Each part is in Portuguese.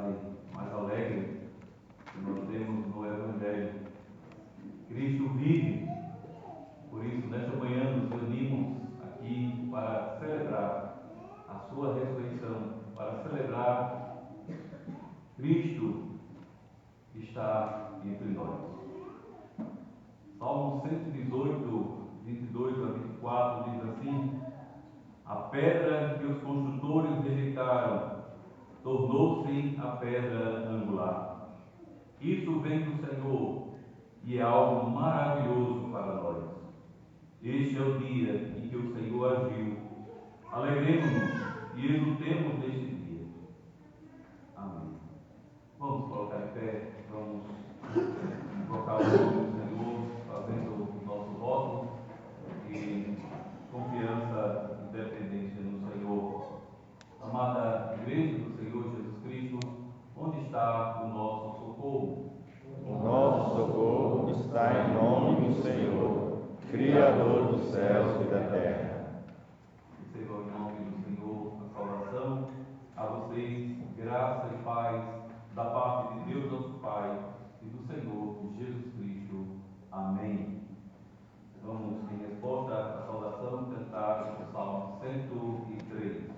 mensagem mais alegre que nós temos no Evangelho. Cristo vive, por isso nesta manhã nos reunimos aqui para celebrar a sua ressurreição, para celebrar Cristo que está entre nós. Salmo 118, 22 a 24 diz assim: a pedra que os construtores rejeitaram tornou-se a pedra angular. Isso vem do Senhor e é algo maravilhoso para nós. Este é o dia em que o Senhor agiu. Alegremos-nos e exultemos neste dia. Amém. Vamos colocar em pé, vamos colocar o nome do Senhor, fazendo o nosso voto e confiança e dependência no Senhor. Amada Igreja do Senhor Jesus Cristo, onde está o nosso socorro? O nosso socorro está em nome do Senhor, Criador dos céus e da terra. Receba em nome do Senhor a salvação, a vocês graça e paz da parte de Deus nosso Pai e do Senhor Jesus Cristo. Amém. Vamos, em resposta à saudação, cantar o Salmo 103. Senhor.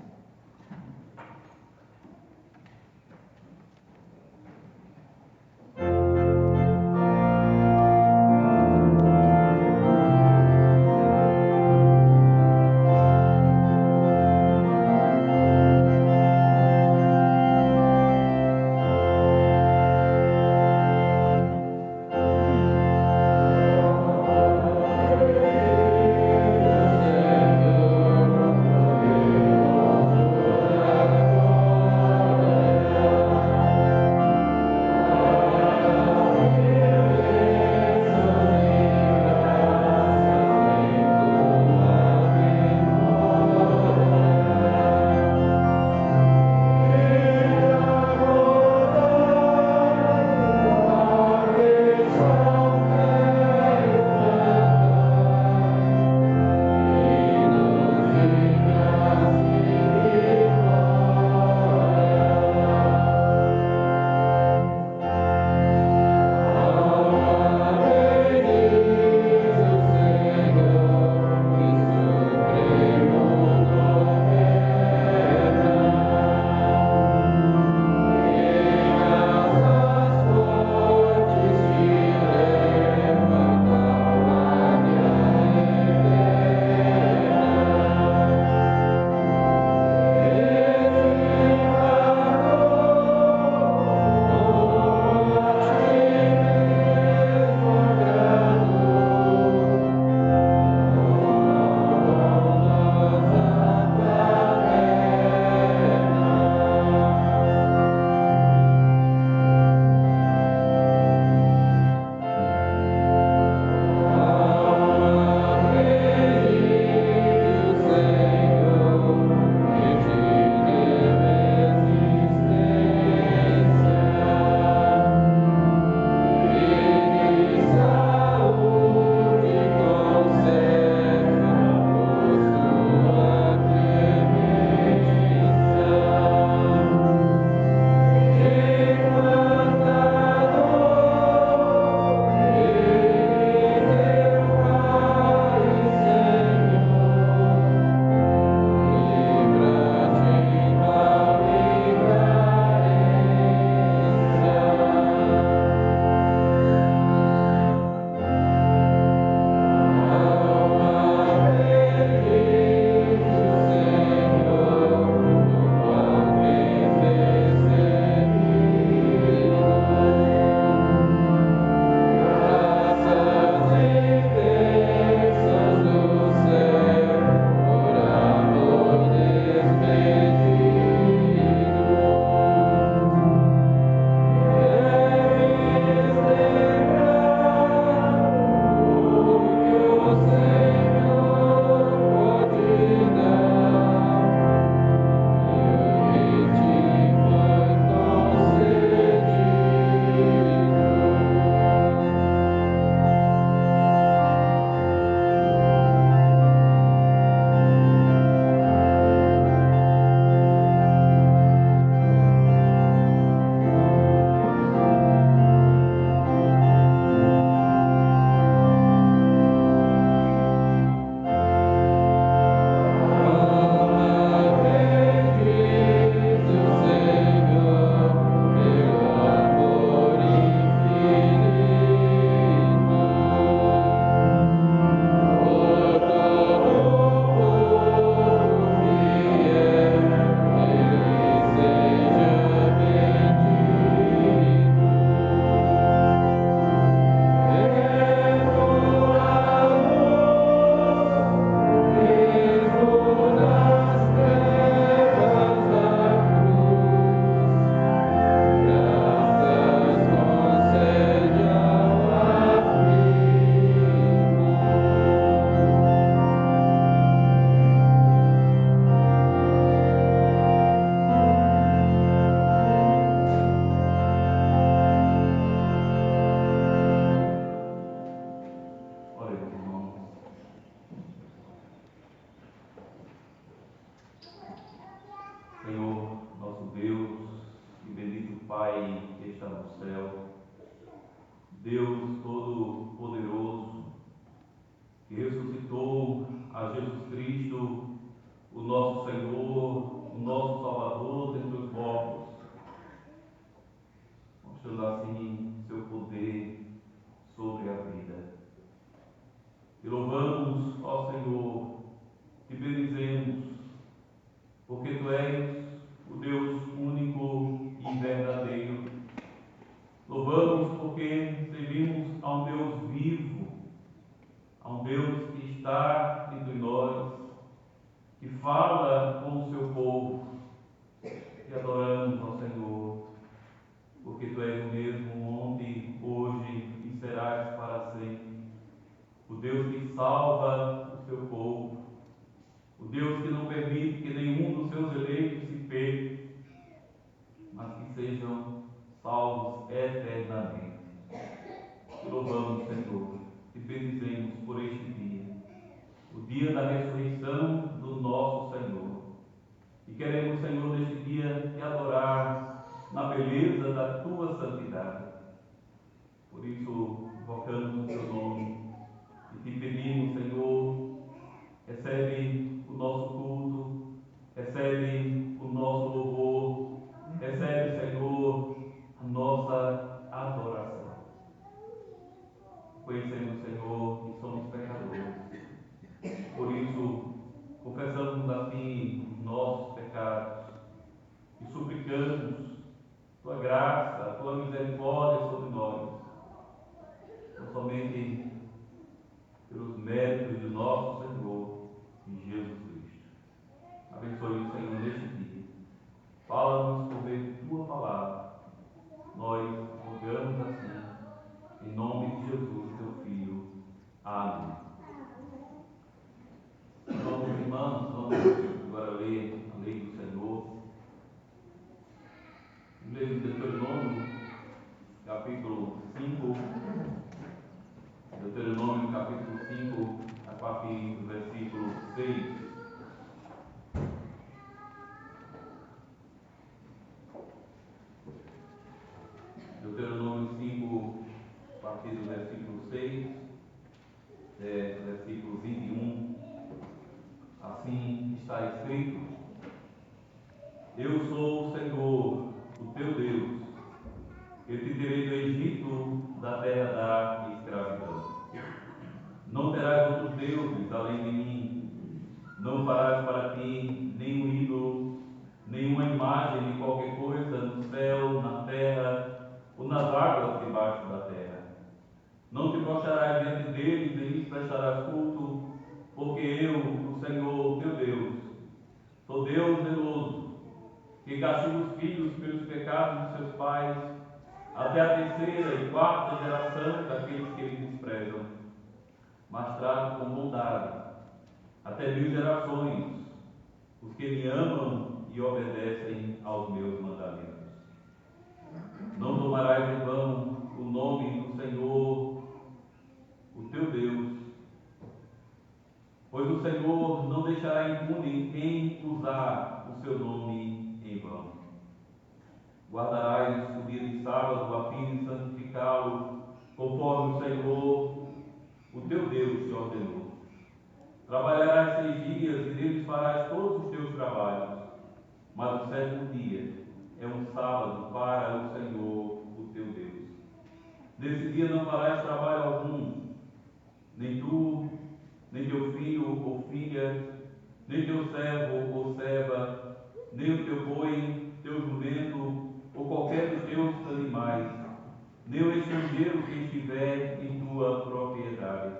Pai que está no céu, Deus Todo-Poderoso, que ressuscitou a Jesus Cristo, o nosso Senhor, o nosso Salvador dentre os mortos, mostrando assim seu poder sobre a vida. Te louvamos, ó Senhor, te bendizemos, porque Tu és o Deus único e verdadeiro. Louvamos porque servimos a um Deus vivo, a um Deus que está entre nós, que fala com o seu povo. E adoramos ao Senhor, porque Tu és o mesmo ontem, hoje e serás para sempre. O Deus que salva o seu povo, o Deus que não permite que nenhum dos seus eleitos se perca, mas que sejam salvos eternamente. Te louvamos, Senhor, e bendizemos por este dia, o dia da ressurreição do nosso Senhor. E queremos, Senhor, neste dia te adorar na beleza da Tua santidade. Por isso, invocamos o Teu nome e te pedimos, Senhor, recebe o nosso culto, recebe o nosso louvor, recebe, Senhor, a nossa adoração. Conhecemos, Senhor, que somos pecadores. Por isso, confessamos assim os nossos pecados e suplicamos Tua graça, Tua misericórdia sobre nós, não somente pelos méritos do nosso Senhor e Jesus Cristo. Abençoe o Senhor neste dia. Fala-nos por meio de Tua palavra. Nós rogamos assim, em nome de Jesus, Teu Filho. Amém. Vamos, irmãos, vamos agora ler a lei do Senhor. Lei do Deuteronômio, capítulo 5. Deuteronômio, capítulo 5, a partir do versículo 6. Deuteronômio 5, a partir do versículo 6, versículo 21. Assim está escrito: Eu sou o Senhor, o teu Deus, que te tirei do Egito, da terra da escravidão. Não terás outros deuses além de mim. Não farás para ti nenhum ídolo, nenhuma imagem de qualquer coisa no céu, na terra ou nas águas debaixo da terra. Não te prostrarás diante deles e lhes prestarás culto, porque eu, o Senhor teu Deus, sou Deus zeloso, que castiga os filhos pelos pecados de seus pais, até a terceira e quarta geração daqueles que eles desprezam, mas trato com bondade até 1000 gerações os que me amam e obedecem aos meus mandamentos. Não tomarás em vão o nome do Senhor, o teu Deus, pois o Senhor não deixará impune quem usar o seu nome em vão. Guardarás o dia de sábado a fim de santificá-lo, conforme o Senhor, o teu Deus, te ordenou. Trabalharás 6 dias e neles farás todos os teus trabalhos, mas o 7º dia é um sábado para o Senhor, o teu Deus. Nesse dia não farás trabalho algum, nem tu, nem teu filho ou filha, nem teu servo ou serva, nem o teu boi, teu jumento, ou qualquer dos teus animais, nem o estrangeiro que estiver em tua propriedade,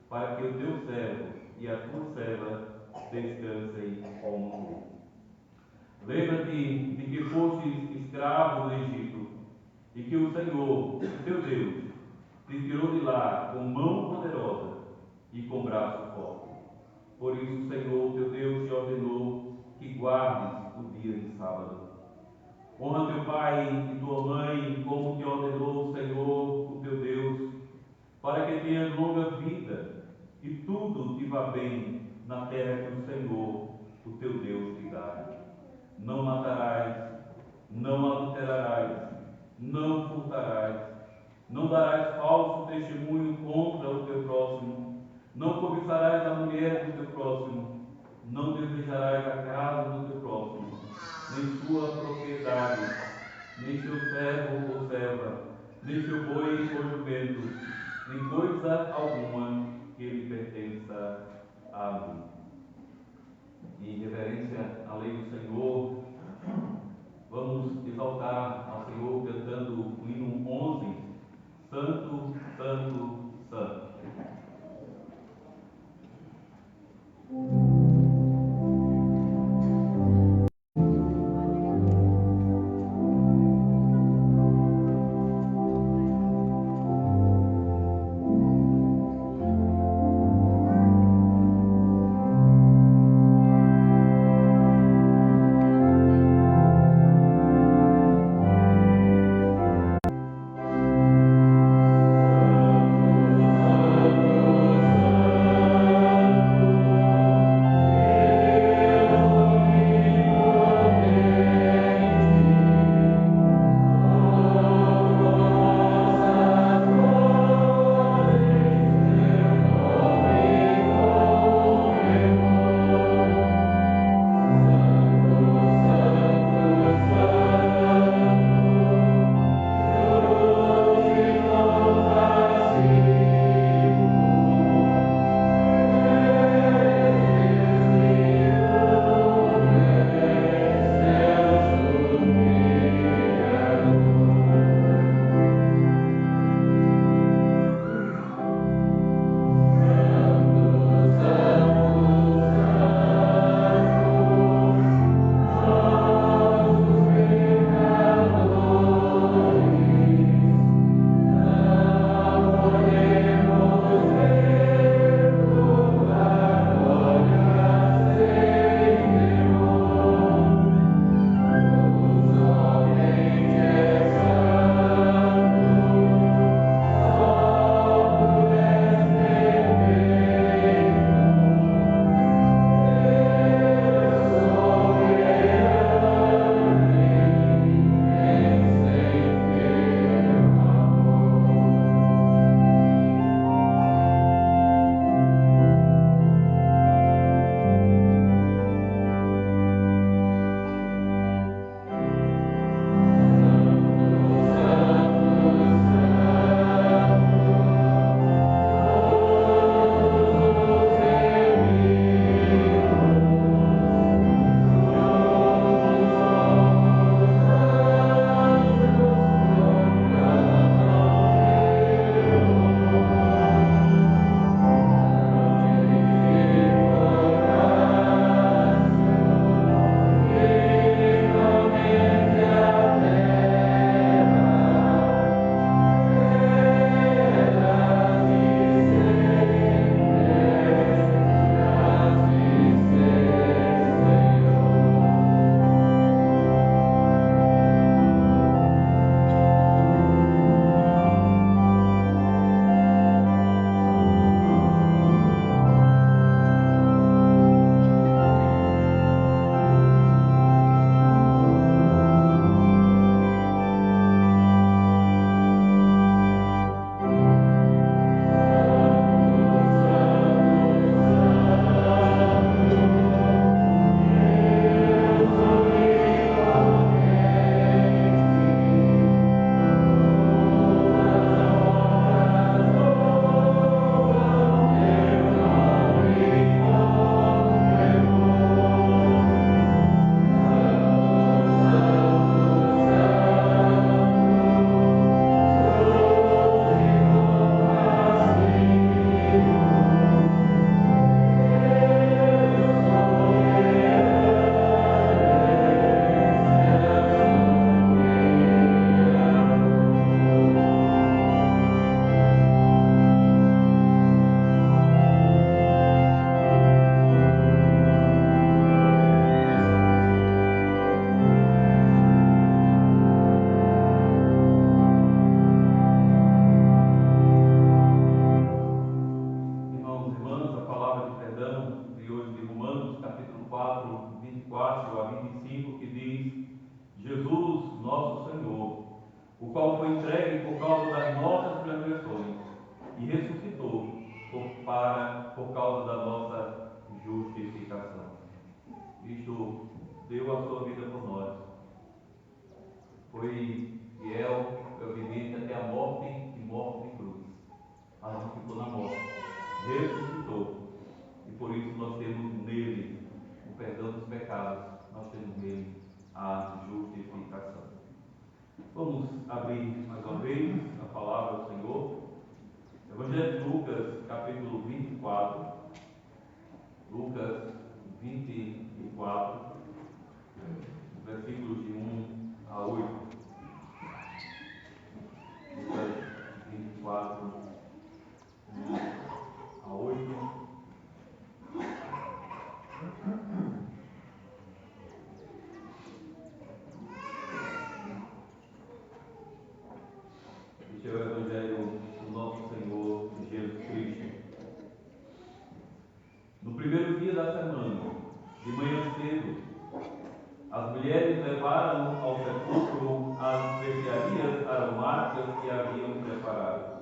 para que o teu servo e a tua serva descansem como tu. Lembra-te de que fostes escravo no Egito, e que o Senhor, o teu Deus, te tirou de lá com mão poderosa e com braço forte. Por isso o Senhor, teu Deus, te ordenou que guardes o dia de sábado. Honra teu pai e tua mãe, como te ordenou o Senhor, o teu Deus, para que tenhas longa vida e tudo te vá bem na terra que o Senhor, o teu Deus, te dá. Não matarás, não adulterarás, furtarás, não darás falso testemunho contra o teu próximo, não cobiçarás a mulher do teu próximo, não desejarás a casa do teu próximo, nem sua propriedade, nem seu servo ou serva, nem seu boi ou jumento, nem coisa alguma que lhe pertença a mim. Em reverência à lei do Senhor, vamos exaltar ao Senhor cantando o hino 11, Santo, Santo, Santo. Santo, abrir mais uma vez a palavra do Senhor. Evangelho de Lucas, capítulo 24. Lucas 24, versículos de 1 a 8. Lucas 24, 1 a 8. Este é o Evangelho do nosso Senhor Jesus Cristo. No primeiro dia da semana, de manhã cedo, as mulheres levaram ao sepulcro as especiarias aromáticas que haviam preparado.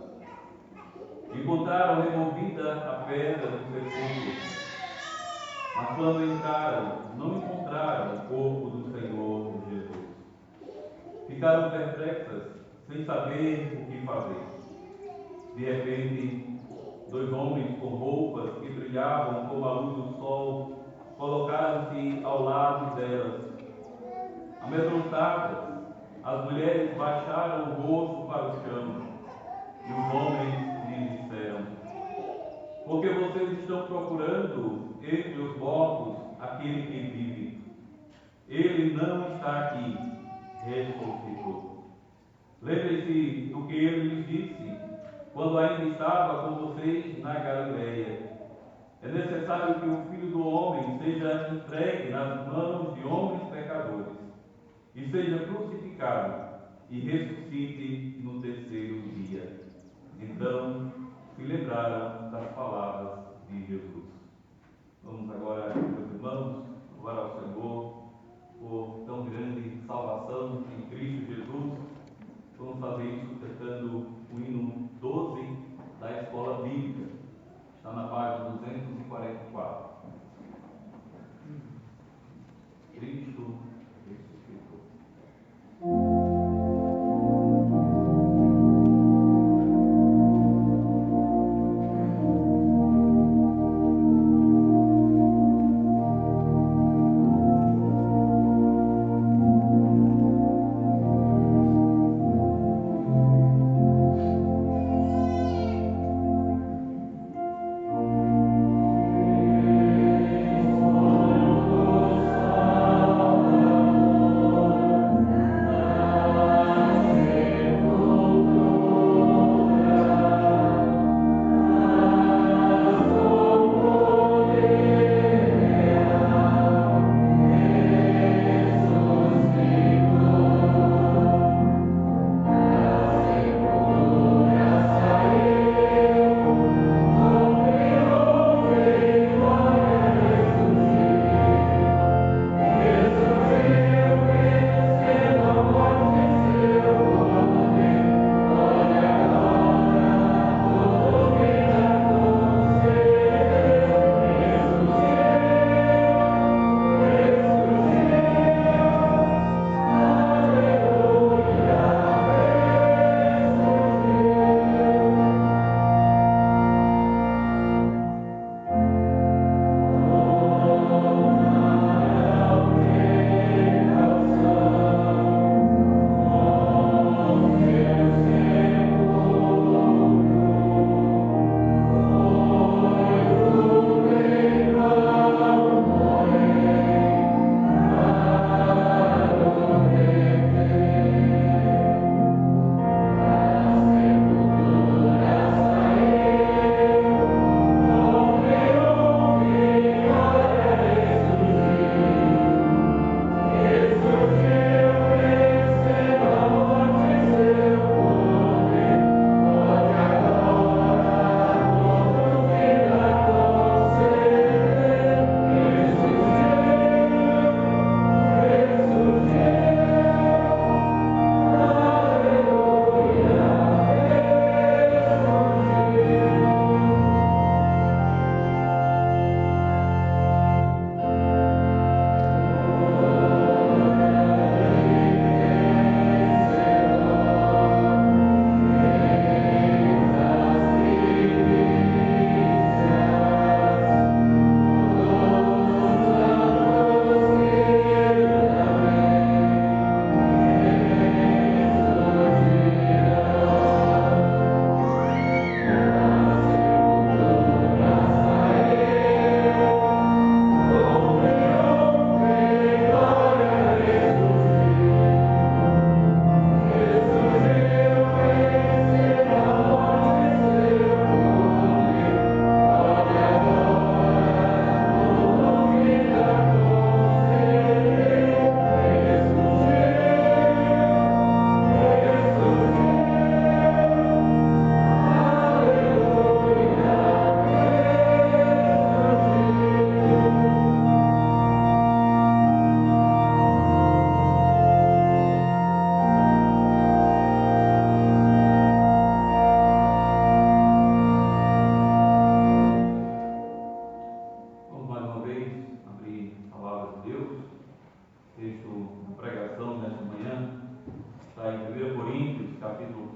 Encontraram removida a pedra do sepulcro, mas quando entraram, não encontraram o corpo do Senhor Jesus. Ficaram perplexas, sem saber o que fazer. De repente, dois homens com roupas que brilhavam como a luz do sol colocaram-se ao lado delas. Amedrontadas, as mulheres baixaram o rosto para o chão e os homens lhes disseram: por que vocês estão procurando entre os mortos aquele que vive? Ele não está aqui, ressuscitou. Lembre-se do que ele lhes disse quando ainda estava com vocês na Galileia. É necessário que o Filho do Homem seja entregue nas mãos de homens pecadores e seja crucificado e ressuscite no terceiro dia. Então se lembraram das palavras de Jesus. Vamos agora, meus irmãos, louvar ao Senhor por tão grande salvação em Cristo Jesus. Vamos fazer isso cantando o hino 12 da Escola Bíblica. Está na página 244. Cristo ressuscitou.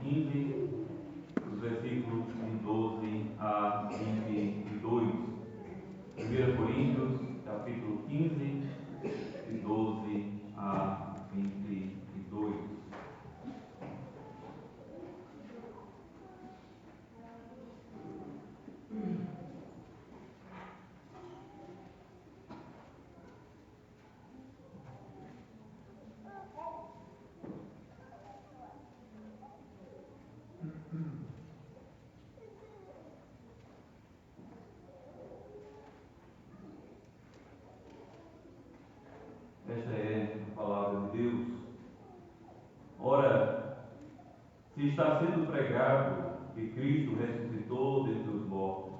15, os versículos de 12 a 22. 1 Coríntios, capítulo 15, de 12 a 22. Esta é a palavra de Deus. Ora, se está sendo pregado que Cristo ressuscitou dentre os mortos,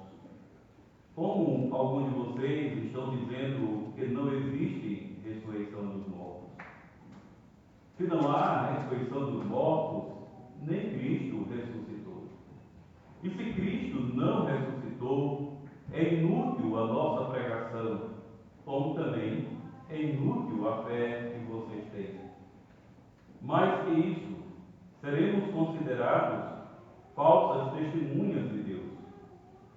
como alguns de vocês estão dizendo que não existe ressurreição dos mortos? Se não há ressurreição dos mortos, nem Cristo ressuscitou. E se Cristo não ressuscitou, é inútil a nossa pregação, como também é inútil a fé que vocês têm. Mais que isso, seremos considerados falsas testemunhas de Deus,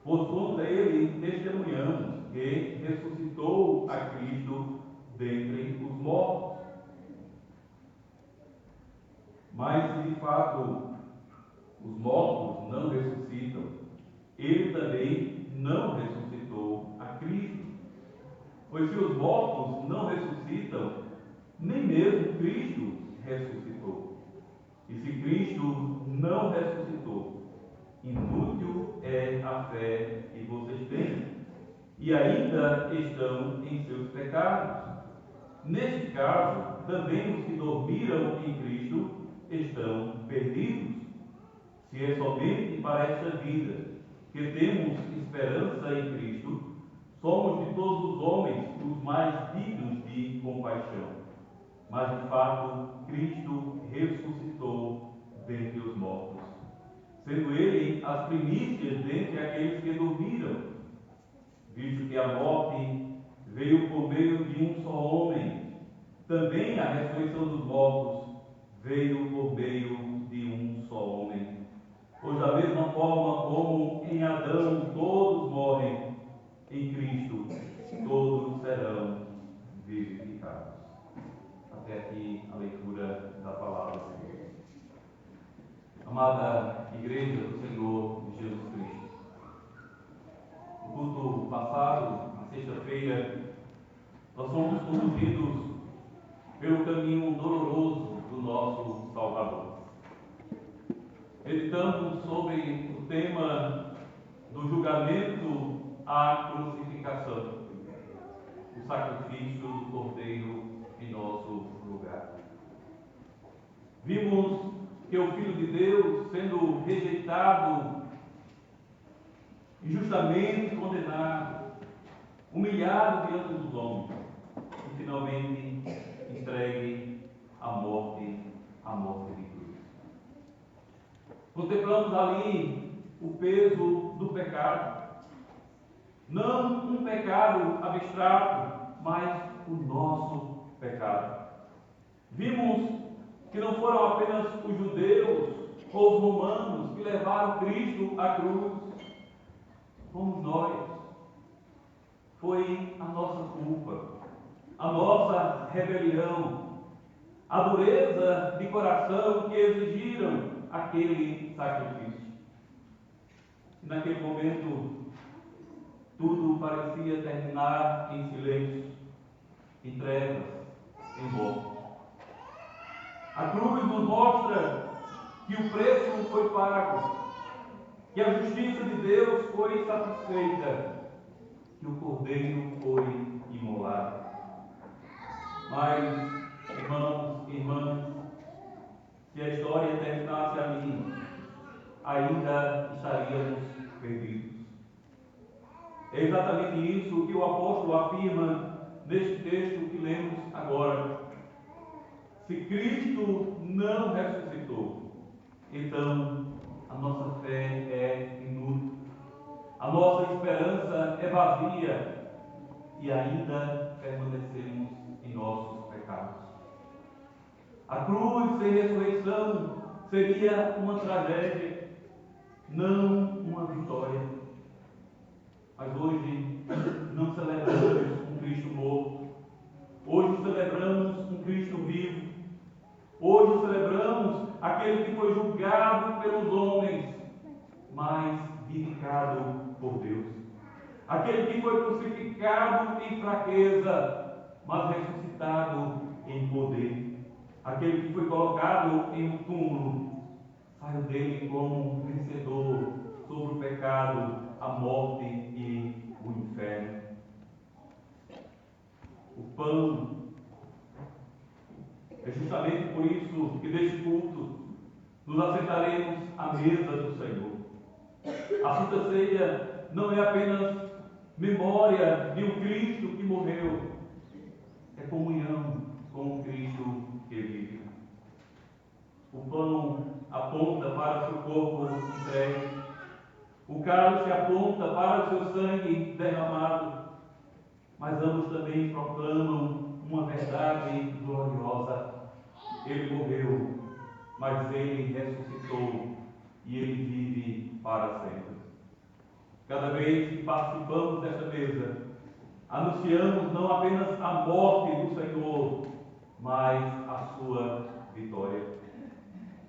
pois contra ele testemunhamos que ressuscitou a Cristo dentre os mortos. Mas se de fato os mortos não ressuscitam, ele também não ressuscitou a Cristo. Pois se os mortos não ressuscitam, nem mesmo Cristo ressuscitou. E se Cristo não ressuscitou, inútil é a fé que vocês têm, e ainda estão em seus pecados. Neste caso, também os que dormiram em Cristo estão perdidos. Se é somente para esta vida que temos esperança em Cristo, somos de todos os homens os mais dignos de compaixão. Mas, de fato, Cristo ressuscitou dentre os mortos, sendo ele as primícias dentre aqueles que dormiram, visto que a morte veio por meio de um só homem, também a ressurreição dos mortos veio por meio de um só homem. Pois da mesma forma como em Adão todos morrem, em Cristo todos serão vivificados. Até aqui a leitura da palavra de Deus. Amada Igreja do Senhor Jesus Cristo, no culto passado, na sexta-feira, nós fomos conduzidos pelo caminho doloroso do nosso Salvador. Meditamos sobre o tema do julgamento à crucificação, o sacrifício do Cordeiro em nosso lugar. Vimos que o Filho de Deus, sendo rejeitado, injustamente condenado, humilhado diante dos homens, e finalmente entregue à morte de cruz. Contemplamos ali o peso do pecado, não um pecado abstrato, mas o nosso pecado. Vimos que não foram apenas os judeus ou os romanos que levaram Cristo à cruz, fomos nós. Foi a nossa culpa, a nossa rebelião, a dureza de coração que exigiram aquele sacrifício. E naquele momento, tudo parecia terminar em silêncio, em trevas, em morte. A cruz nos mostra que o preço foi pago, que a justiça de Deus foi satisfeita, que o Cordeiro foi imolado. Mas, irmãos e irmãs, se a história terminasse ali, ainda estaríamos perdidos. É exatamente isso que o apóstolo afirma neste texto que lemos agora. Se Cristo não ressuscitou, então a nossa fé é inútil, a nossa esperança é vazia e ainda permanecemos em nossos pecados. A cruz sem ressurreição seria uma tragédia, não uma vitória. Mas hoje não celebramos um Cristo morto. Hoje celebramos um Cristo vivo. Hoje celebramos aquele que foi julgado pelos homens, mas vivificado por Deus. Aquele que foi crucificado em fraqueza, mas ressuscitado em poder. Aquele que foi colocado em um túmulo, saiu dele como um vencedor sobre o pecado, a morte e o inferno. O pão é justamente por isso que neste culto nos assentaremos à mesa do Senhor. A Santa Ceia não é apenas memória de um Cristo que morreu, é comunhão com o Cristo que vive. O pão aponta para o seu corpo entregue, o cálice aponta para o seu sangue derramado, mas ambos também proclamam uma verdade gloriosa. Ele morreu, mas ele ressuscitou e ele vive para sempre. Cada vez que participamos desta mesa, anunciamos não apenas a morte do Senhor, mas a sua vitória.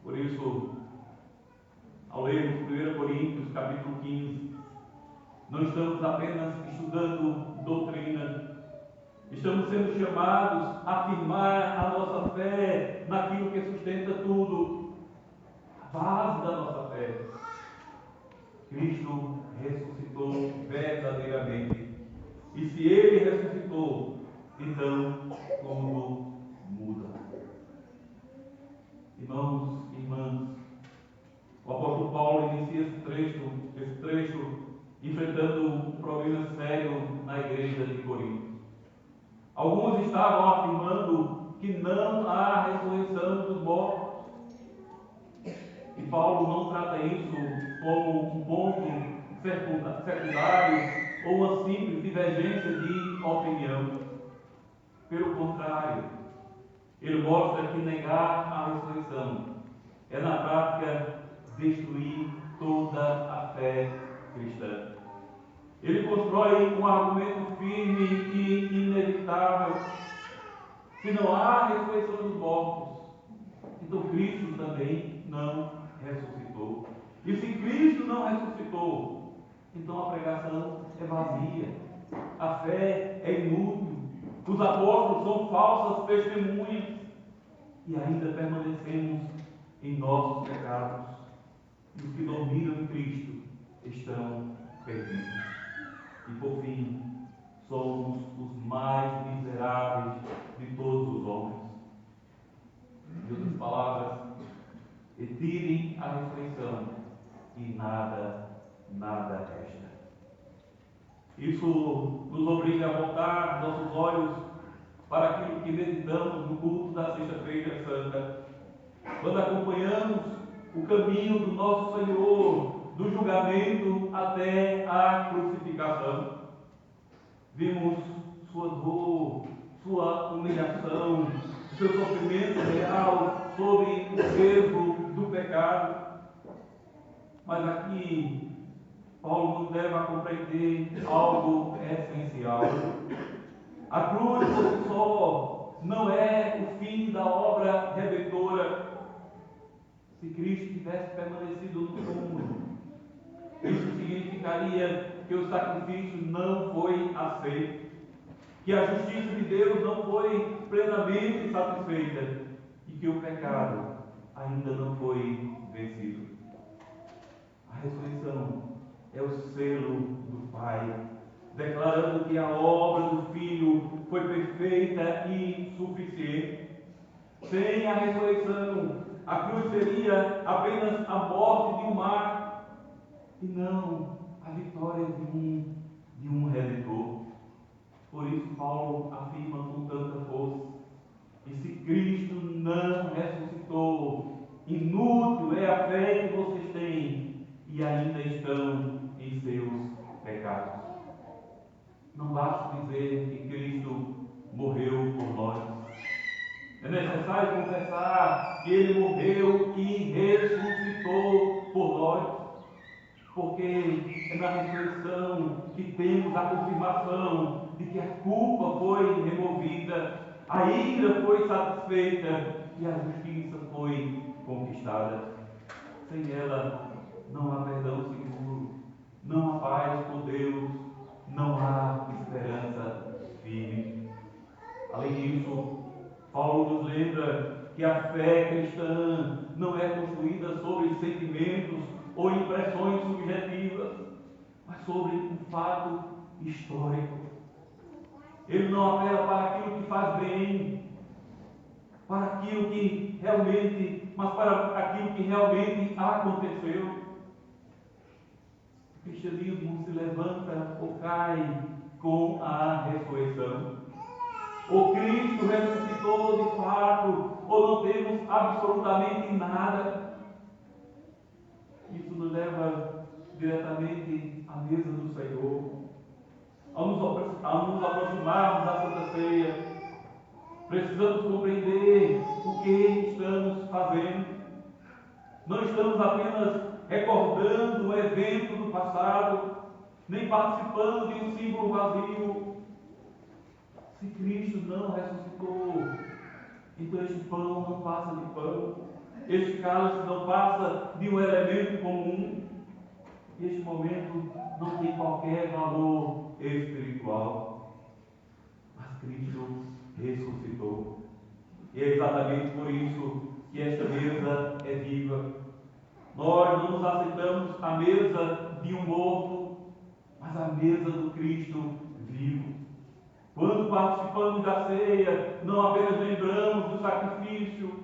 Por isso, ao lermos 1 Coríntios capítulo 15, não estamos apenas estudando doutrina, estamos sendo chamados a afirmar a nossa fé naquilo que sustenta tudo, a base da nossa fé. Cristo ressuscitou verdadeiramente. E se Ele ressuscitou, então tudo muda. Irmãos e irmãs, o apóstolo Paulo inicia esse trecho enfrentando um problema sério na igreja de Corinto. Alguns estavam afirmando que não há ressurreição dos mortos. E Paulo não trata isso como um ponto secundário ou uma simples divergência de opinião. Pelo contrário, ele mostra que negar a ressurreição é, na prática, destruir toda a fé cristã. Ele constrói um argumento firme e inevitável. Se não há ressurreição dos mortos, então Cristo também não ressuscitou. E se Cristo não ressuscitou, então a pregação é vazia, a fé é inútil, os apóstolos são falsas testemunhas e ainda permanecemos em nossos pecados. E os que dormiram em Cristo estão perdidos. E por fim, somos os mais miseráveis de todos os homens. Em outras palavras, retirem a ressurreição e nada resta. Isso nos obriga a voltar nossos olhos para aquilo que meditamos no culto da Sexta-feira Santa, quando acompanhamos o caminho do nosso Senhor, do julgamento até a crucificação. Vimos sua dor, sua humilhação, seu sofrimento real sobre o peso do pecado. Mas aqui, Paulo nos leva a compreender algo essencial. A cruz por si só não é o fim da obra redentora. Se Cristo tivesse permanecido no túmulo, isso significaria que o sacrifício não foi aceito, que a justiça de Deus não foi plenamente satisfeita e que o pecado ainda não foi vencido. A ressurreição é o selo do Pai, declarando que a obra do Filho foi perfeita e suficiente. Sem a ressurreição, a cruz seria apenas a morte de um mar e não a vitória de um Redentor. Por isso Paulo afirma com tanta força: e se Cristo não ressuscitou, inútil é a fé que vocês têm e ainda estão em seus pecados. Não basta dizer que Cristo morreu por nós. É necessário confessar que Ele morreu e ressuscitou por nós, porque é na ressurreição que temos a confirmação de que a culpa foi removida, a ira foi satisfeita e a justiça foi conquistada. Sem ela não há perdão seguro, não há paz com Deus, não há esperança firme. Além disso, Paulo nos lembra que a fé cristã não é construída sobre sentimentos ou impressões subjetivas, mas sobre um fato histórico. Ele não apela para aquilo que faz bem, para aquilo que realmente, mas para aquilo que realmente aconteceu. O cristianismo se levanta ou cai com a ressurreição. O Cristo ressuscitou de fato, ou não temos absolutamente nada. Isso nos leva diretamente à mesa do Senhor. Ao nos aproximarmos da Santa Ceia, precisamos compreender o que estamos fazendo. Não estamos apenas recordando um evento do passado, nem participando de um símbolo vazio. Se Cristo não ressuscitou, então este pão não passa de pão, este cálice não passa de um elemento comum. Este momento não tem qualquer valor espiritual, mas Cristo ressuscitou. E é exatamente por isso que esta mesa é viva. Nós não nos aceitamos à mesa de um morto, mas à mesa do Cristo vivo. Quando participamos da ceia, não apenas lembramos do sacrifício,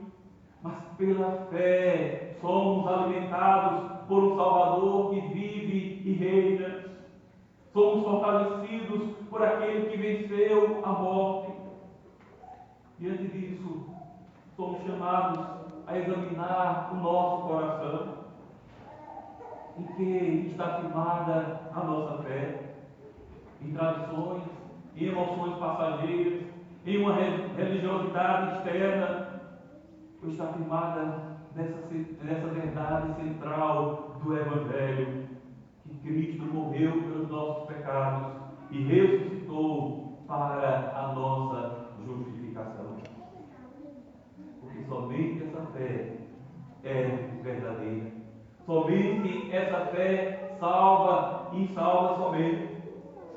mas pela fé somos alimentados por um Salvador que vive e reina. Somos fortalecidos por aquele que venceu a morte. Diante disso, somos chamados a examinar o nosso coração, em que está firmada a nossa fé, em tradições, em emoções passageiras, em uma religiosidade externa, ou está firmada nessa verdade central do Evangelho, que Cristo morreu pelos nossos pecados e ressuscitou para a nossa justificação. Porque somente essa fé é verdadeira. Somente essa fé salva e salva somente.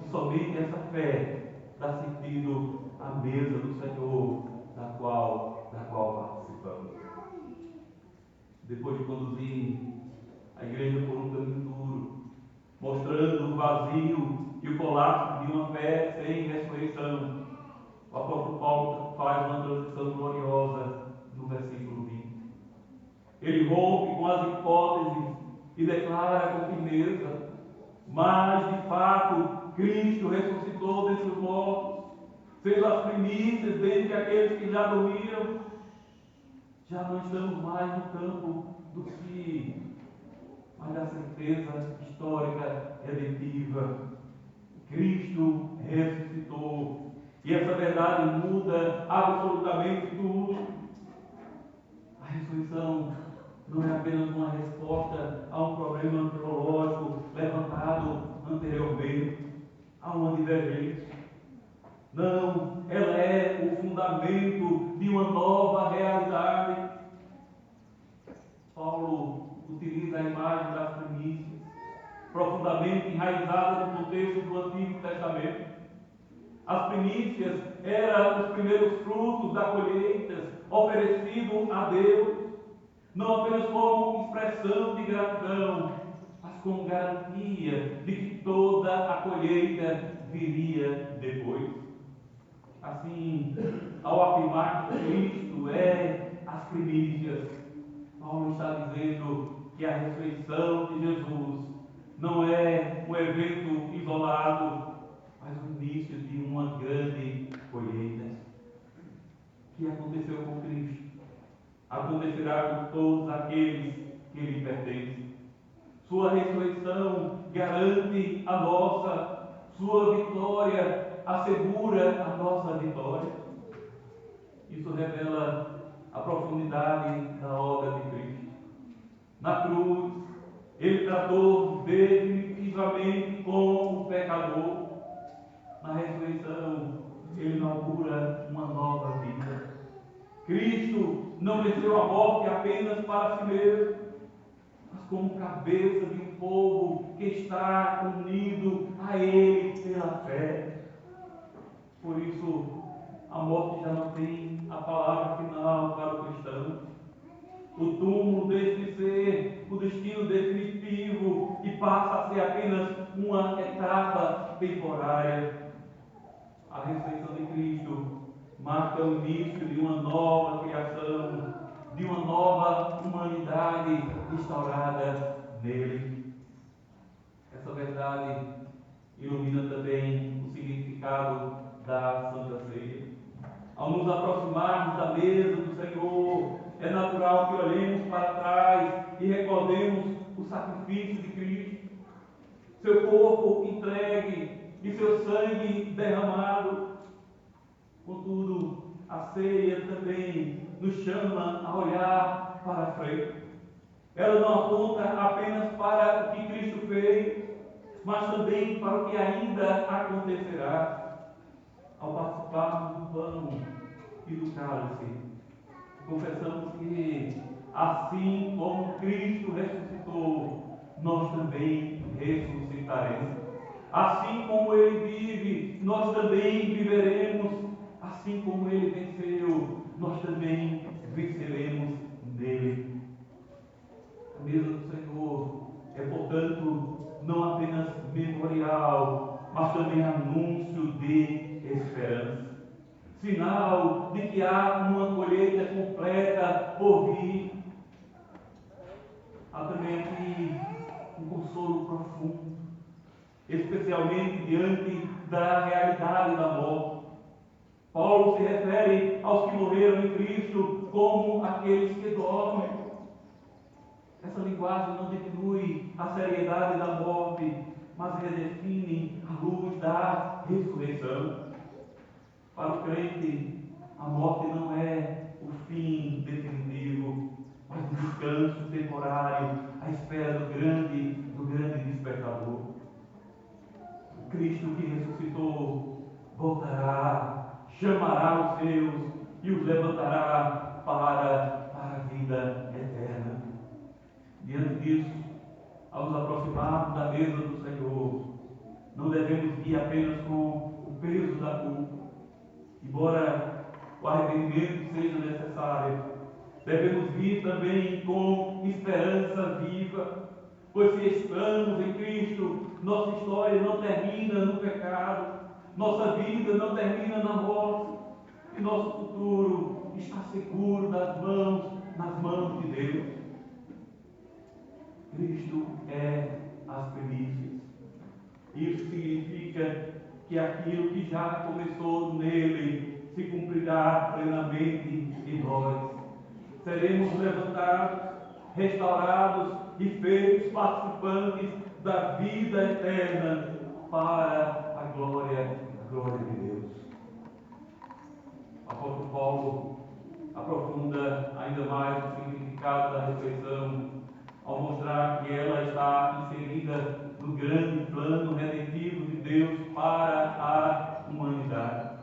E somente essa fé dá sentido à mesa do Senhor, da qual participamos. Depois de conduzir a igreja por um caminho duro, mostrando o vazio e o colapso de uma fé sem ressurreição, o apóstolo Paulo faz uma transição gloriosa no versículo 20. Ele rompe com as hipóteses e declara com firmeza: mas de fato Cristo ressuscitou dentre os mortos, sendo as primícias dentre aqueles que já dormiram. Já não estamos mais no campo do si, mas da certeza histórica redentiva. Cristo ressuscitou. E essa verdade muda absolutamente tudo. A ressurreição não é apenas uma resposta a um problema teológico levantado anteriormente, a uma divergência. Não, ela é o fundamento de uma nova realidade. Paulo utiliza a imagem das primícias, profundamente enraizada no contexto do Antigo Testamento. As primícias eram os primeiros frutos da colheita oferecidos a Deus, não apenas como expressão de gratidão, mas como garantia de que toda a colheita viria depois. Assim, ao afirmar que Cristo é as primícias, Paulo está dizendo que a ressurreição de Jesus não é um evento isolado, mas o início de uma grande colheita. O que aconteceu com Cristo acontecerá com todos aqueles que lhe pertencem. Sua ressurreição garante a nossa, sua vitória assegura a nossa vitória. Isso revela a profundidade da obra de Cristo. Na cruz, Ele tratou definitivamente com o pecador. Na ressurreição, Ele inaugura uma nova vida. Cristo não venceu a morte apenas para si mesmo, mas como cabeça de um povo que está unido a Ele pela fé. Por isso, a morte já não tem a palavra final para o cristão. O túmulo deixa de ser o destino definitivo e passa a ser apenas uma etapa temporária. A ressurreição de Cristo marca o início de uma nova criação, de uma nova humanidade restaurada nele. Essa verdade ilumina também o significado da Santa Ceia. Ao nos aproximarmos da mesa do Senhor, é natural que olhemos para trás e recordemos o sacrifício de Cristo, seu corpo entregue e seu sangue derramado. Contudo, a ceia também nos chama a olhar para frente. Ela não aponta apenas para o que Cristo fez, mas também para o que ainda acontecerá. Ao participarmos do pão e do cálice, confessamos que, assim como Cristo ressuscitou, nós também ressuscitaremos. Assim como Ele vive, nós também viveremos. Assim como Ele venceu, nós também venceremos nele. A mesa do Senhor é, portanto, não apenas memorial, mas também anúncio de esperança. Sinal de que há uma colheita completa por vir. Há também aqui um consolo profundo, especialmente diante da realidade da morte. Paulo se refere aos que morreram em Cristo como aqueles que dormem. Essa linguagem não diminui a seriedade da morte, mas redefine a luz da ressurreição. Para o crente, a morte não é o fim definitivo, mas um descanso temporário à espera do grande despertador. O Cristo que ressuscitou voltará, chamará os seus e os levantará para a vida eterna. Diante disso, ao nos aproximarmos da mesa do Senhor, não devemos ir apenas com o peso da culpa. Embora o arrependimento seja necessário, devemos vir também com esperança viva, pois se estamos em Cristo, nossa história não termina no pecado, nossa vida não termina na morte, e nosso futuro está seguro nas mãos de Deus. Cristo é as primícias. Isso significa que aquilo que já começou nele se cumprirá plenamente em nós. Seremos levantados, restaurados e feitos participantes da vida eterna para a glória de Deus. O apóstolo Paulo aprofunda ainda mais o significado da ressurreição ao mostrar que ela está inserida no grande plano redentivo de Deus para a humanidade.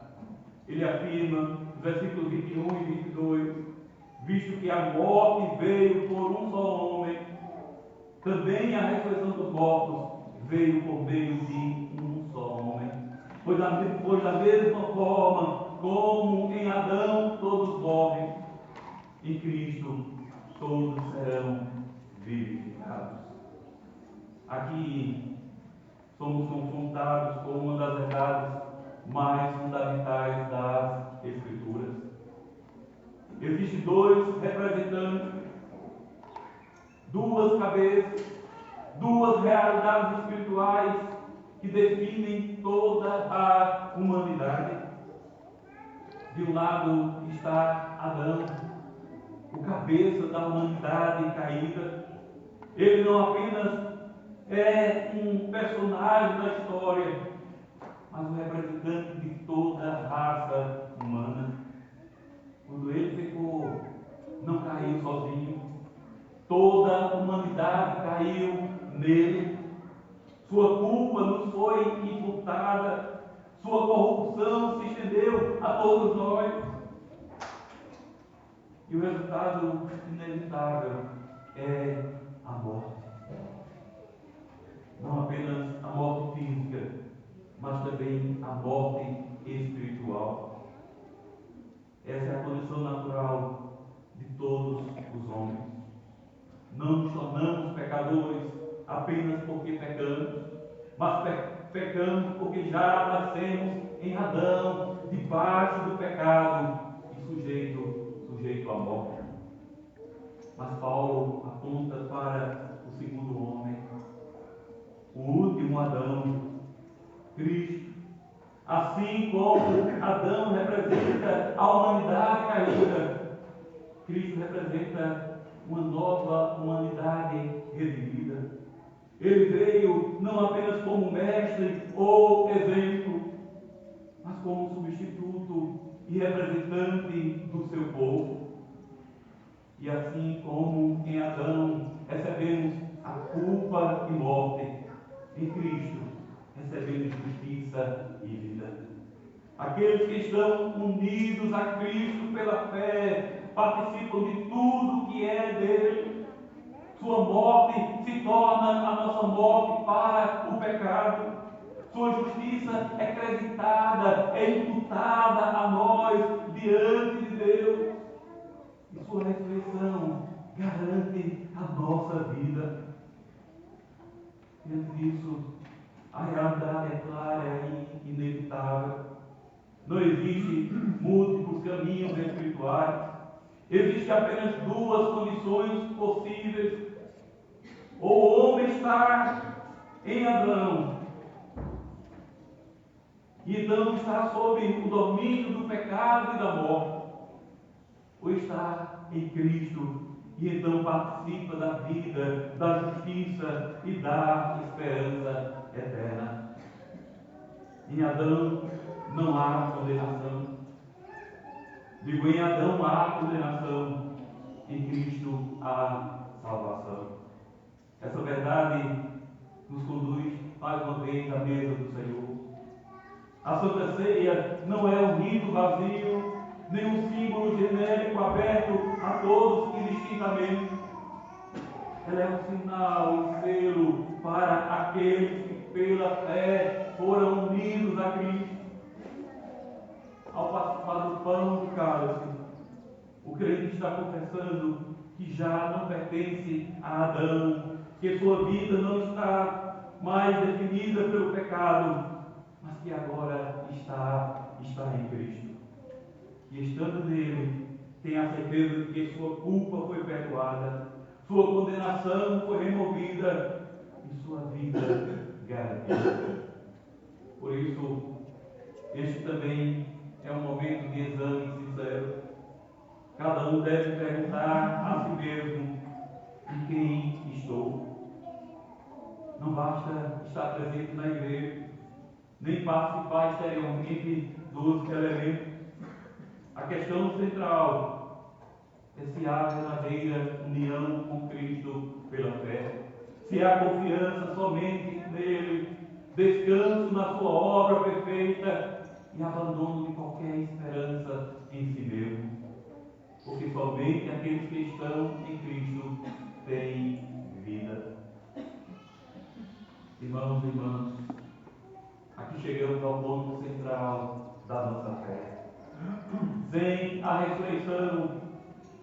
Ele afirma, nos versículos 21 e 22, visto que a morte veio por um só homem, também a ressurreição dos mortos veio por meio de um só homem. Pois da mesma forma como em Adão todos morrem, em Cristo todos serão vivificados. Aqui somos confrontados com uma das verdades mais fundamentais das Escrituras. Existem dois representantes, duas cabeças, duas realidades espirituais que definem toda a humanidade. De um lado está Adão, o cabeça da humanidade caída. Ele não apenas é um personagem da história, mas um representante de toda a raça humana. Quando ele pecou, não caiu sozinho. Toda a humanidade caiu nele. Sua culpa nos foi imputada. Sua corrupção se estendeu a todos nós. E o resultado inevitável é a morte. Não apenas a morte física, mas também a morte espiritual. Essa é a condição natural de todos os homens. Não nos tornamos pecadores apenas porque pecamos, mas pecamos porque já nascemos em Adão, debaixo do pecado e sujeito à morte. Mas Paulo aponta para o segundo homem, o último Adão, Cristo. Assim como Adão representa a humanidade caída, Cristo representa uma nova humanidade redimida. Ele veio não apenas como mestre ou exemplo, mas como substituto e representante do seu povo. E assim como em Adão recebemos a culpa e morte, em Cristo recebemos justiça e vida. Aqueles que estão unidos a Cristo pela fé participam de tudo que é dele. Sua morte se torna a nossa morte para o pecado. Sua justiça é creditada, é imputada a nós diante de Deus. E sua ressurreição garante a nossa vida. Diante disso, a realidade é clara e inevitável. Não existe múltiplos caminhos espirituais. Existem apenas duas condições possíveis. Ou o homem está em Adão, e então está sob o domínio do pecado e da morte, ou está em Cristo, e então participa da vida, da justiça e da esperança eterna. Em Adão não há condenação. Digo, em Adão há condenação, em Cristo há salvação. Essa verdade nos conduz mais uma vez à mesa do Senhor. A Santa Ceia não é um rito vazio, nem um símbolo genérico aberto a todos indistintamente. Ela é um sinal, um selo para aqueles que pela fé foram unidos a Cristo. Ao participar do pão do cálice, o crente está confessando que já não pertence a Adão, que sua vida não está mais definida pelo pecado, mas que agora está em Cristo. E estando nele, tem a certeza de que sua culpa foi perdoada, sua condenação foi removida e sua vida garantida. Por isso, este também é um momento de exame sincero. Cada um deve perguntar a si mesmo: em quem estou? Não basta estar presente na igreja, nem participar exteriormente dos elementos. A questão central é se há verdadeira união com Cristo pela fé, se há confiança somente nele, descanso na sua obra perfeita e abandono de qualquer esperança em si mesmo. Porque somente aqueles que estão em Cristo têm vida. Irmãos e irmãs, aqui chegamos ao ponto central da nossa fé. Sem a ressurreição,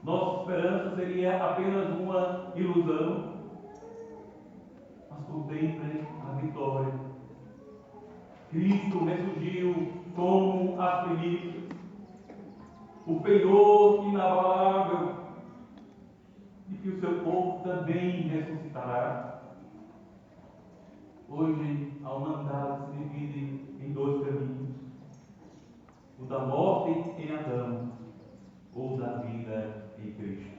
nossa esperança seria apenas uma ilusão. Mas contemplem a vitória. Cristo ressurgiu como as primícias, o penhor inabalável, e que o seu povo também ressuscitará. Hoje a humanidade se divide em dois caminhos: o da morte em Adão ou da vida em Cristo.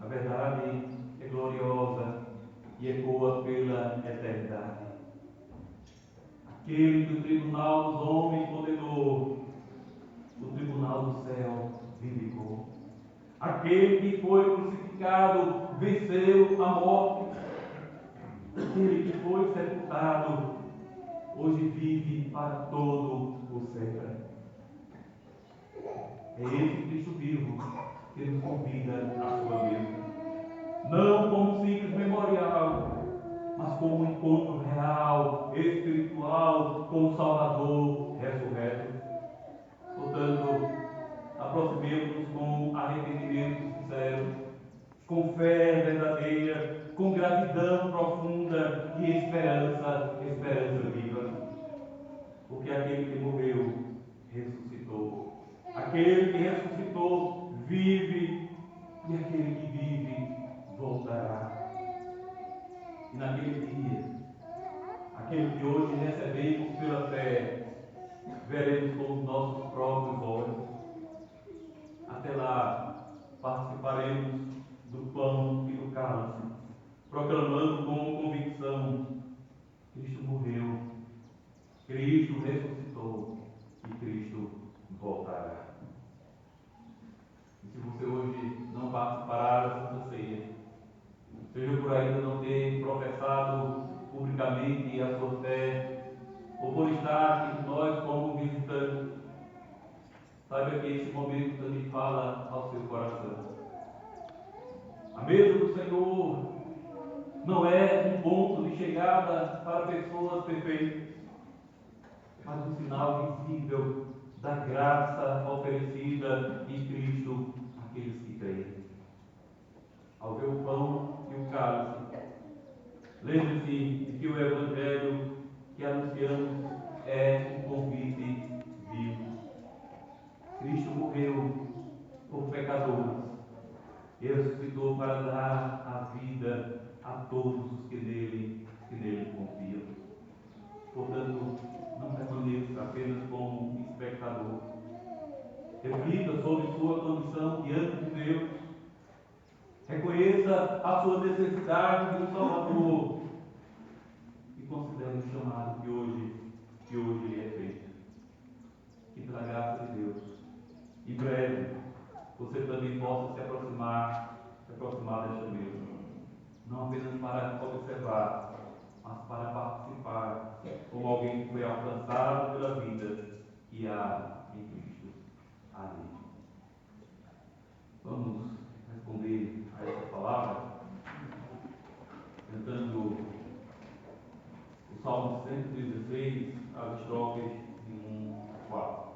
A verdade é gloriosa e ecoa pela eternidade. Aquele que o tribunal dos homens condenou, o tribunal do céu Aquele que foi crucificado venceu a morte. Aquele que foi sepultado hoje vive para todo o sempre. É esse Cristo vivo que nos convida à sua mesa. Não como um simples memorial, mas como um encontro real, espiritual, com o Salvador ressurreto. Portanto, aproximemos-nos com arrependimento sincero, com fé verdadeira, com gratidão profunda e esperança viva. Porque aquele que morreu ressuscitou. Aquele que ressuscitou vive, e aquele que vive voltará. E naquele dia, aquele que hoje recebemos pela fé, veremos com os nossos próprios olhos. Até lá, participaremos do pão e do cálice, proclamando com convicção: Cristo morreu, Cristo ressuscitou e Cristo voltará. E se você hoje não participará da Santa Ceia, seja por ainda não ter professado publicamente a sua fé, ou por estar entre nós como visitante, saiba que esse momento também fala ao seu coração. A mesa do Senhor não é um ponto de chegada para pessoas perfeitas, mas um sinal visível da graça oferecida em Cristo àqueles que creem. Ao ver o pão e o cálice, lembre-se de que o Evangelho que anunciamos é um convite vivo. Cristo morreu por pecadores e ressuscitou para dar a vida a todos os que nele confiam. Portanto, não permaneça apenas como um espectador. Reflita sobre sua condição diante de Deus. Reconheça a sua necessidade de um Salvador e considere o chamado que hoje lhe é feito. Que pela graça de Deus, em breve, você também possa se aproximar desta mesa. Não apenas para observar, mas para participar como alguém que foi alcançado pela vida que há em Cristo. Amém. Vamos responder a essa palavra cantando o Salmo 116, as estrofes de 1 a 4.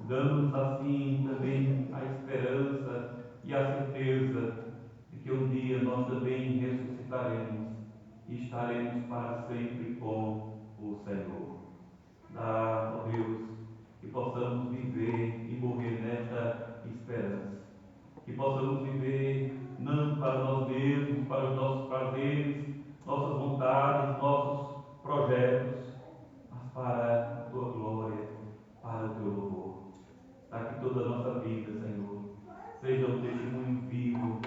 dando-nos assim também a esperança e a certeza de que um dia nós também ressuscitaremos e estaremos para sempre com o Senhor. Dá, ó Deus, que possamos viver e morrer nesta esperança. Que possamos viver não para nós mesmos, para os nossos prazeres, nossas vontades, nossos projetos, mas para a Tua glória, para o Teu louvor. Para que toda a nossa vida, Senhor, seja um testemunho vivo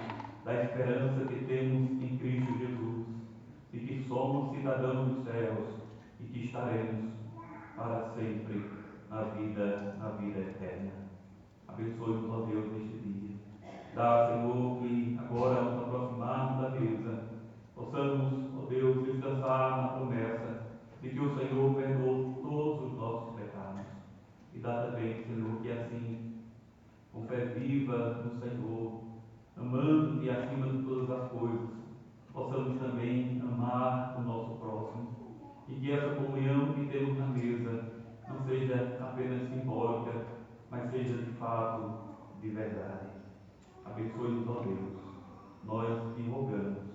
da esperança que temos em Cristo Jesus, e que somos cidadãos dos céus e que estaremos para sempre na vida eterna. Abençoe-nos, ó Deus, neste dia. Dá, Senhor, que agora nos aproximarmos da mesa, possamos, ó Deus, descansar na promessa de que o Senhor perdoou todos os nossos pecados. E dá também, Senhor, que assim, com fé viva no Senhor, amando-te acima de todas as coisas, possamos também amar o nosso próximo. E que essa comunhão que temos na mesa não seja apenas simbólica, mas seja de fato de verdade. Abençoe-nos, ó Deus. Nós te rogamos